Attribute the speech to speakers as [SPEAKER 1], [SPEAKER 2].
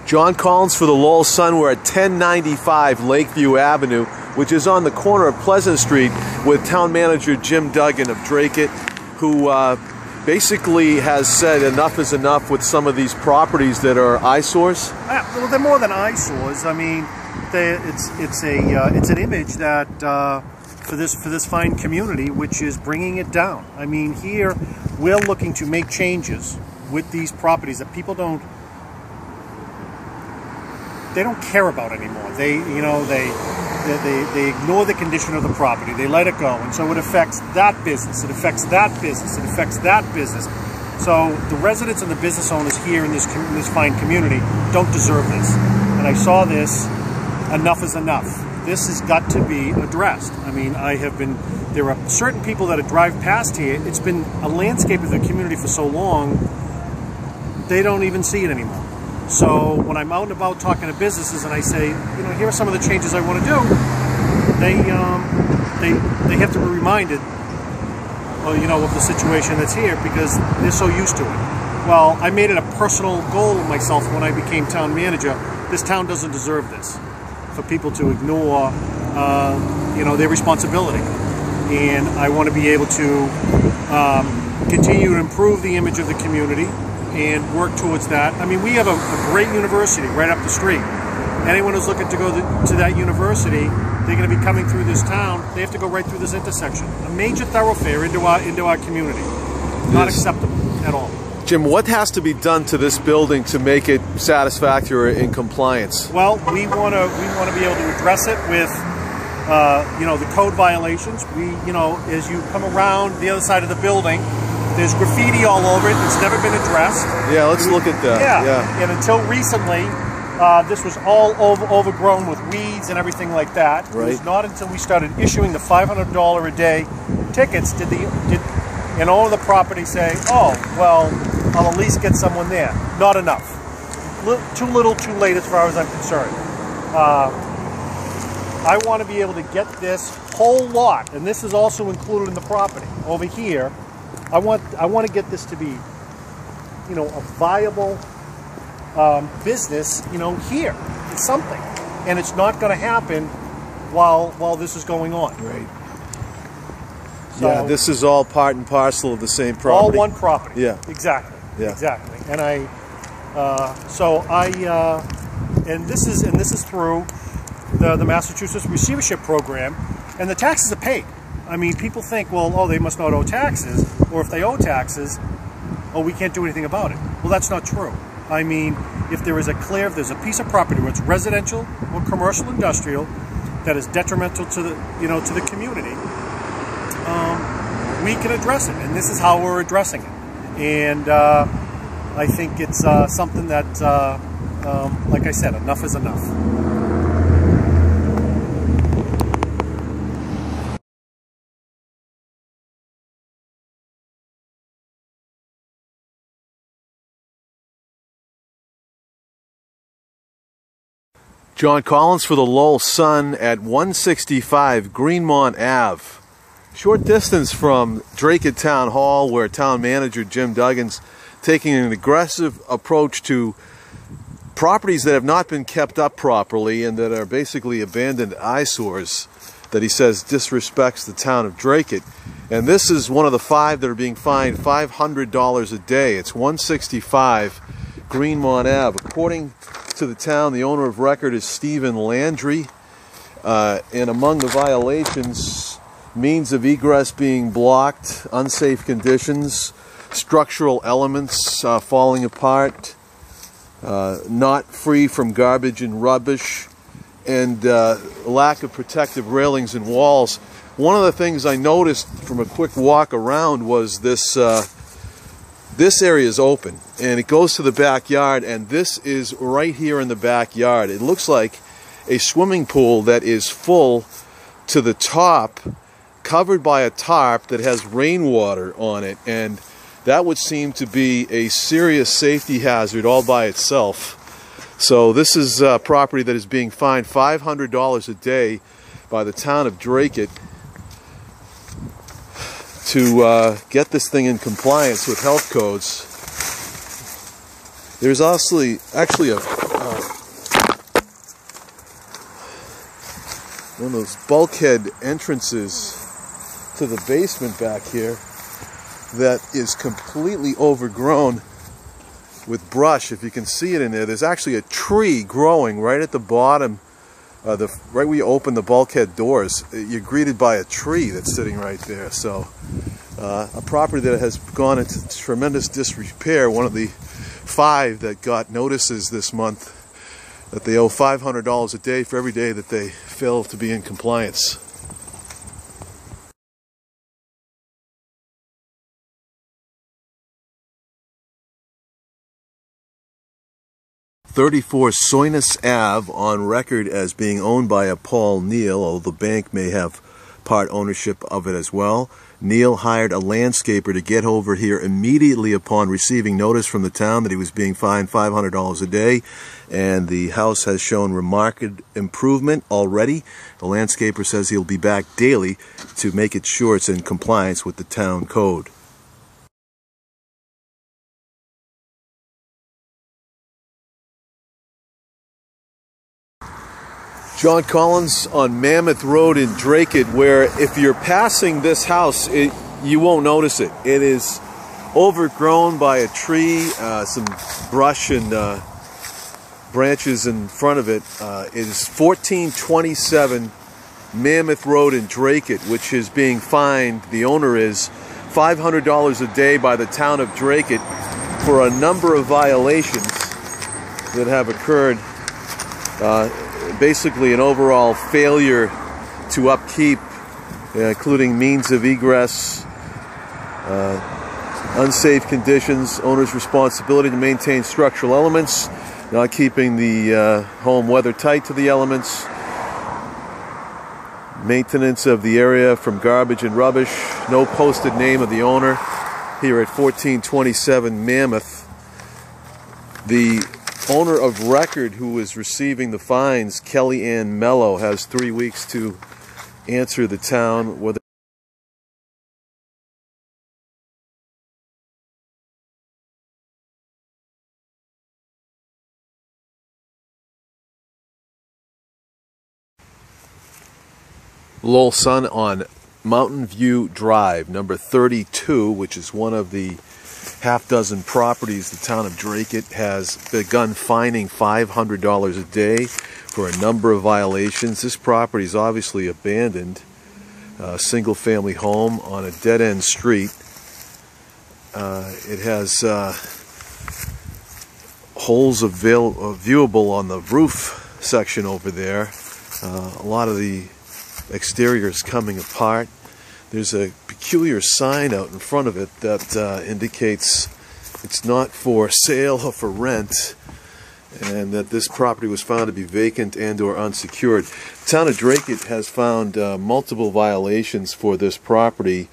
[SPEAKER 1] John Collins for the Lowell Sun. We're at 1095 Lakeview Avenue, which is on the corner of Pleasant Street, with Town Manager Jim Duggan of Dracut, who basically has said enough is enough with some of these properties that are eyesores.
[SPEAKER 2] Well, they're more than eyesores. I mean, it's an image that for this fine community, which is bringing it down. I mean, here we're looking to make changes with these properties that people don't care about anymore. They ignore the condition of the property. They let it go, and so it affects that business. It affects that business. It affects that business. So the residents and the business owners here in this fine community don't deserve this. And I saw this. Enough is enough. This has got to be addressed. I mean, there are certain people that drive past here. It's been a landscape of the community for so long, they don't even see it anymore. So when I'm out and about talking to businesses and I say, here are some of the changes I want to do, they have to be reminded, of the situation that's here, because they're so used to it. Well, I made it a personal goal of myself when I became town manager. This town doesn't deserve this, for people to ignore, their responsibility. And I want to be able to continue to improve the image of the community and work towards that. I mean, we have a great university right up the street. Anyone who's looking to go to that university, they're going to be coming through this town. They have to go right through this intersection. A major thoroughfare into our community. Not acceptable at all.
[SPEAKER 1] Jim, what has to be done to this building to make it satisfactory or in compliance?
[SPEAKER 2] Well, we want to be able to address it with the code violations. As you come around the other side of the building, there's graffiti all over it. It's never been addressed.
[SPEAKER 1] Yeah, let's look at that.
[SPEAKER 2] Yeah. And until recently, this was all overgrown with weeds and everything like that. Right. It was not until we started issuing the $500 a day tickets and all of the properties say, oh, well, I'll at least get someone there. Not enough. Too little, too late as far as I'm concerned. I want to be able to get this whole lot, and this is also included in the property over here. I want to get this to be, a viable business, here. It's something, and it's not going to happen while this is going on. Right.
[SPEAKER 1] So, yeah, this is all part and parcel of the same property.
[SPEAKER 2] All one property.
[SPEAKER 1] Yeah.
[SPEAKER 2] Exactly.
[SPEAKER 1] Yeah.
[SPEAKER 2] Exactly. And and this is through the Massachusetts receivership program, and the taxes are paid. I mean, people think, well, they must not owe taxes, or if they owe taxes, we can't do anything about it. Well, that's not true. I mean, if there's a piece of property where it's residential or commercial industrial that is detrimental to the community, we can address it, and this is how we're addressing it. And I think it's something that, like I said, enough is enough.
[SPEAKER 1] John Collins for the Lowell Sun at 165 Greenmont Ave. Short distance from Dracut Town Hall, where Town Manager Jim Duggan's taking an aggressive approach to properties that have not been kept up properly and that are basically abandoned eyesores that he says disrespects the town of Dracut. And this is one of the 5 that are being fined $500 a day. It's 165 Greenmont Ave. According to the town, the owner of record is Stephen Landry, and among the violations, means of egress being blocked, unsafe conditions, structural elements falling apart, not free from garbage and rubbish, and lack of protective railings and walls. One of the things I noticed from a quick walk around was this area is open, and it goes to the backyard, and this is right here in the backyard. It looks like a swimming pool that is full to the top, covered by a tarp that has rainwater on it, and that would seem to be a serious safety hazard all by itself. So this is a property that is being fined $500 a day by the town of Dracut to get this thing in compliance with health codes. There's actually one of those bulkhead entrances to the basement back here that is completely overgrown with brush. If you can see it in there, there's actually a tree growing right at the bottom, right where you open the bulkhead doors. You're greeted by a tree that's sitting right there. So a property that has gone into tremendous disrepair, one of the 5 that got notices this month that they owe $500 a day for every day that they fail to be in compliance. "34 Soinus Ave on record as being owned by a Paul Neal, although the bank may have part ownership of it as well. Neal hired a landscaper to get over here immediately upon receiving notice from the town that he was being fined $500 a day, and the house has shown remarkable improvement already. The landscaper says he'll be back daily to make it sure it's in compliance with the town code." John Collins on Mammoth Road in Dracut, where if you're passing this house, you won't notice it. It is overgrown by a tree, some brush and branches in front of it. It is 1427 Mammoth Road in Dracut, which is being fined, the owner is, $500 a day by the town of Dracut for a number of violations that have occurred. Basically an overall failure to upkeep, including means of egress, unsafe conditions, owner's responsibility to maintain structural elements, not keeping the home weather tight to the elements, maintenance of the area from garbage and rubbish, no posted name of the owner here at 1427 Mammoth. The owner of record who is receiving the fines, Kelly Ann Mello, has 3 weeks to answer the town whether Lowell Sun on Mountain View Drive, number 32, which is one of the half-dozen properties the town of Dracut has begun fining $500 a day for a number of violations. This property is obviously abandoned, a single-family home on a dead-end street. It has holes viewable on the roof section over there. A lot of the exterior is coming apart. There's a peculiar sign out in front of it that indicates it's not for sale or for rent, and that this property was found to be vacant and or unsecured. The town of Dracut has found multiple violations for this property